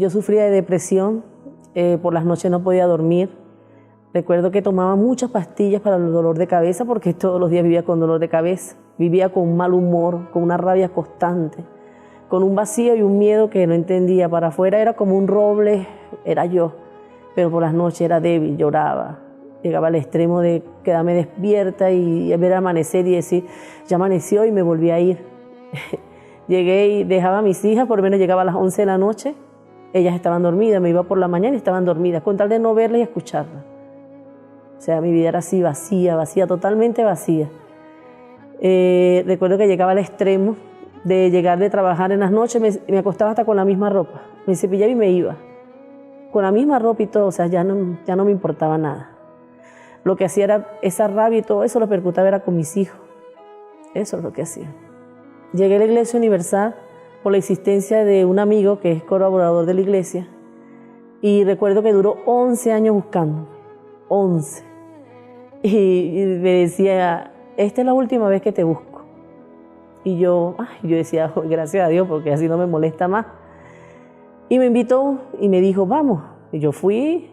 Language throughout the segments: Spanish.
Yo sufría de depresión, por las noches no podía dormir. Recuerdo que tomaba muchas pastillas para el dolor de cabeza porque todos los días vivía con dolor de cabeza. Vivía con un mal humor, con una rabia constante, con un vacío y un miedo que no entendía. Para afuera era como un roble, era yo, pero por las noches era débil, lloraba. Llegaba al extremo de quedarme despierta y ver amanecer y decir, ya amaneció, y me volví a ir. Llegué y dejaba a mis hijas, por lo menos llegaba a las 11 de la noche, ellas estaban dormidas, me iba por la mañana y estaban dormidas, con tal de no verlas y escucharlas. O sea, mi vida era así, vacía, vacía, totalmente vacía. Recuerdo que llegaba al extremo de llegar de trabajar en las noches, me acostaba hasta con la misma ropa, me cepillaba y me iba. Con la misma ropa y todo, o sea, ya no me importaba nada. Lo que hacía era esa rabia y todo eso lo percutaba era con mis hijos. Eso es lo que hacía. Llegué a la Iglesia Universal por la existencia de un amigo que es colaborador de la iglesia y recuerdo que duró 11 años buscando, 11. Y me decía, esta es la última vez que te busco. Y yo decía, oh, gracias a Dios porque así no me molesta más. Y me invitó y me dijo, vamos. Y yo fui.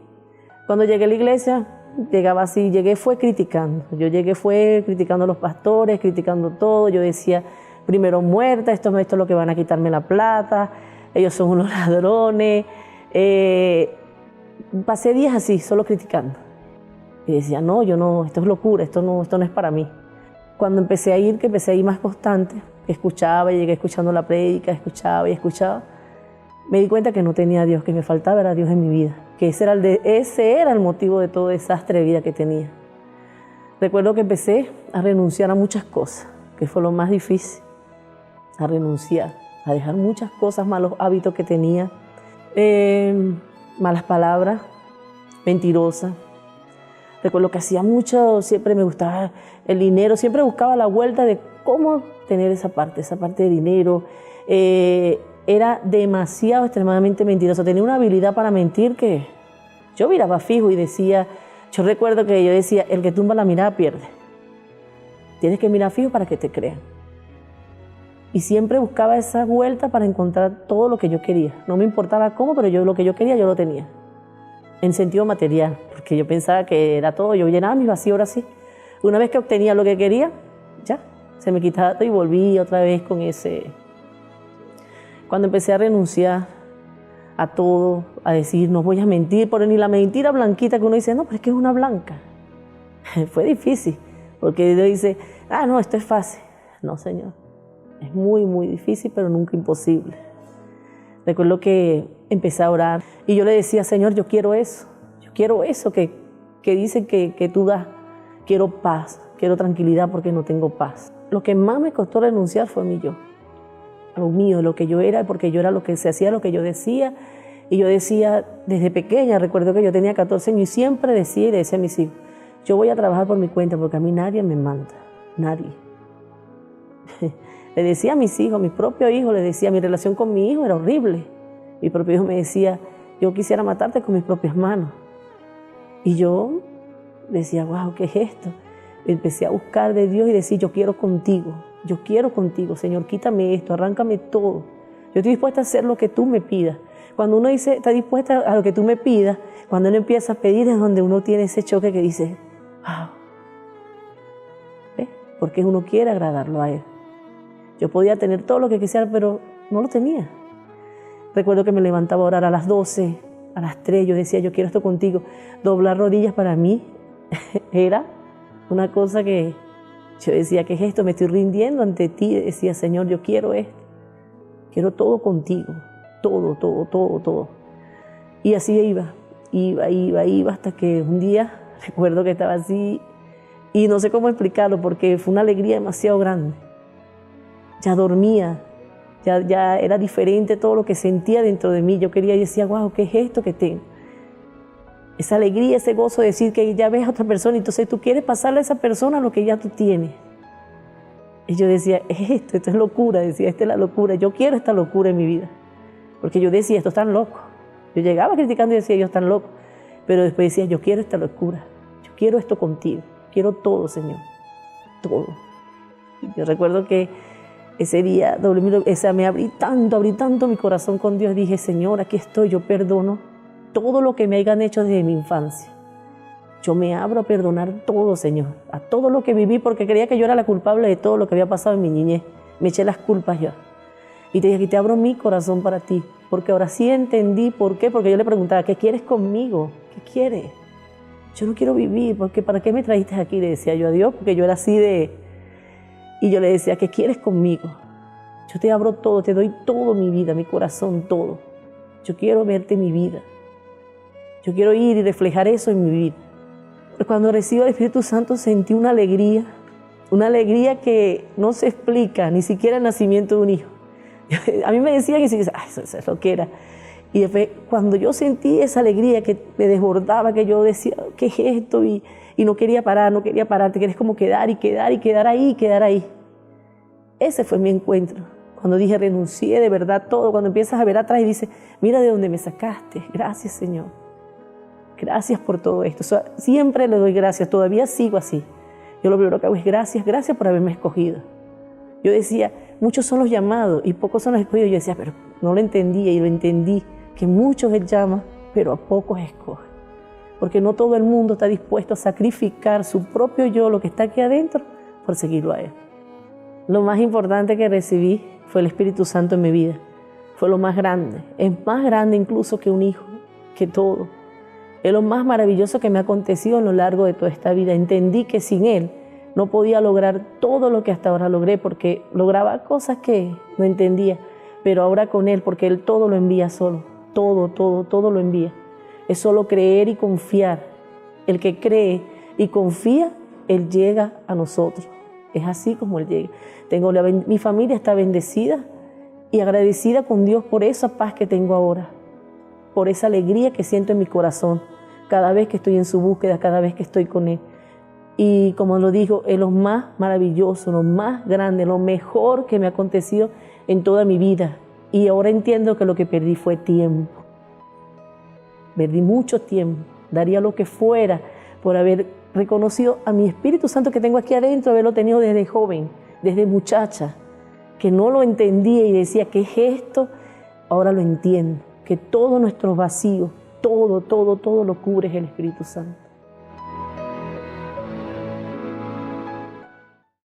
Cuando llegué a la iglesia, llegaba así, fue criticando. Yo llegué fue criticando a los pastores, criticando todo. Yo decía, primero muerta, esto es lo que van a quitarme la plata, ellos son unos ladrones. Pasé días así, solo criticando. Y decía, no, yo no, esto es locura, esto no es para mí. Cuando empecé a ir más constante, escuchaba y llegué escuchando la prédica, escuchaba y escuchaba, me di cuenta que no tenía a Dios, que me faltaba era Dios en mi vida, que ese era el motivo de todo desastre de vida que tenía. Recuerdo que empecé a renunciar a muchas cosas, que fue lo más difícil, a renunciar, a dejar muchas cosas, malos hábitos que tenía, malas palabras, mentirosas. Recuerdo que hacía mucho, siempre me gustaba el dinero, siempre buscaba la vuelta de cómo tener esa parte de dinero. Era demasiado, extremadamente mentirosa. Tenía una habilidad para mentir que yo miraba fijo y decía, yo recuerdo que yo decía, el que tumba la mirada pierde. Tienes que mirar fijo para que te crean. Y siempre buscaba esa vuelta para encontrar todo lo que yo quería. No me importaba cómo, pero lo que yo quería, yo lo tenía. En sentido material, porque yo pensaba que era todo, yo llenaba mis vacíos ahora sí. Una vez que obtenía lo que quería, ya, se me quitaba todo y volví otra vez con ese. Cuando empecé a renunciar a todo, a decir, no voy a mentir, por ni la mentira blanquita que uno dice, no, pero es que es una blanca. Fue difícil, porque Dios dice, no, esto es fácil. No, Señor, es muy, muy difícil, pero nunca imposible. Recuerdo que empecé a orar y yo le decía, Señor, yo quiero eso que dicen que tú das. Quiero paz, quiero tranquilidad porque no tengo paz. Lo que más me costó renunciar fue mi yo, lo mío, lo que yo era, porque yo era lo que se hacía, lo que yo decía. Y yo decía, desde pequeña, recuerdo que yo tenía 14 años y siempre decía y le decía a mis hijos, yo voy a trabajar por mi cuenta porque a mí nadie me manda, nadie. Le decía a mis hijos, a mis propios hijos, les decía, mi relación con mi hijo era horrible. Mi propio hijo me decía, yo quisiera matarte con mis propias manos. Y yo decía, wow, ¿qué es esto? Empecé a buscar de Dios y decir, yo quiero contigo, Señor, quítame esto, arráncame todo. Yo estoy dispuesta a hacer lo que tú me pidas. Cuando uno dice, está dispuesta a lo que tú me pidas, cuando uno empieza a pedir es donde uno tiene ese choque que dice, wow, ¿ves? Porque uno quiere agradarlo a Él. Yo podía tener todo lo que quisiera, pero no lo tenía. Recuerdo que me levantaba a orar a las 12, a las 3, yo decía, yo quiero esto contigo. Doblar rodillas para mí era una cosa que yo decía, ¿qué es esto? Me estoy rindiendo ante ti. Decía, Señor, yo quiero esto. Quiero todo contigo. Todo. Y así iba, hasta que un día recuerdo que estaba así y no sé cómo explicarlo porque fue una alegría demasiado grande. Ya dormía, ya era diferente todo lo que sentía dentro de mí. Yo quería y decía, wow, ¿qué es esto que tengo? Esa alegría, ese gozo de decir que ya ves a otra persona y entonces tú quieres pasarle a esa persona lo que ya tú tienes. Y yo decía, esto es locura, decía, esta es la locura. Yo quiero esta locura en mi vida. Porque yo decía, estos están locos. Yo llegaba criticando y decía, ellos están locos. Pero después decía, yo quiero esta locura. Yo quiero esto contigo. Quiero todo, Señor. Todo. Y yo recuerdo que Ese día me abrí tanto mi corazón con Dios. Dije, Señor, aquí estoy, yo perdono todo lo que me hayan hecho desde mi infancia. Yo me abro a perdonar todo, Señor, a todo lo que viví, porque creía que yo era la culpable de todo lo que había pasado en mi niñez. Me eché las culpas yo. Y te dije, aquí te abro mi corazón para ti, porque ahora sí entendí por qué, porque yo le preguntaba, ¿qué quieres conmigo? ¿Qué quieres? Yo no quiero vivir, porque ¿para qué me trajiste aquí? Le decía yo a Dios, porque yo era así de... Y yo le decía, ¿qué quieres conmigo? Yo te abro todo, te doy todo mi vida, mi corazón, todo. Yo quiero verte en mi vida. Yo quiero ir y reflejar eso en mi vida. Pero cuando recibo el Espíritu Santo sentí una alegría que no se explica, ni siquiera el nacimiento de un hijo. A mí me decían, eso es lo que era. Y después, cuando yo sentí esa alegría que me desbordaba, que yo decía, ¿qué es esto? Y no quería parar, te quieres como quedar ahí. Ese fue mi encuentro. Cuando dije, renuncié de verdad todo, cuando empiezas a ver atrás y dices, mira de dónde me sacaste, gracias Señor. Gracias por todo esto. Siempre le doy gracias, todavía sigo así. Yo lo primero que hago es gracias por haberme escogido. Yo decía, muchos son los llamados y pocos son los escogidos. Yo decía, pero no lo entendía y lo entendí, que muchos Él llama, pero a pocos escoge. Porque no todo el mundo está dispuesto a sacrificar su propio yo, lo que está aquí adentro, por seguirlo a Él. Lo más importante que recibí fue el Espíritu Santo en mi vida. Fue lo más grande. Es más grande incluso que un hijo, que todo. Es lo más maravilloso que me ha acontecido a lo largo de toda esta vida. Entendí que sin Él no podía lograr todo lo que hasta ahora logré, porque lograba cosas que no entendía, pero ahora con Él, porque Él todo lo envía solo, todo lo envía. Es solo creer y confiar. El que cree y confía, Él llega a nosotros. Es así como Él llega. Mi familia está bendecida y agradecida con Dios por esa paz que tengo ahora, por esa alegría que siento en mi corazón cada vez que estoy en su búsqueda, cada vez que estoy con Él. Y como lo digo, es lo más maravilloso, lo más grande, lo mejor que me ha acontecido en toda mi vida. Y ahora entiendo que lo que perdí fue tiempo. Perdí mucho tiempo. Daría lo que fuera por haber reconocido a mi Espíritu Santo que tengo aquí adentro, haberlo tenido desde joven, desde muchacha, que no lo entendía y decía, ¿qué es esto? Ahora lo entiendo, que todos nuestros vacíos, todo lo cubre el Espíritu Santo.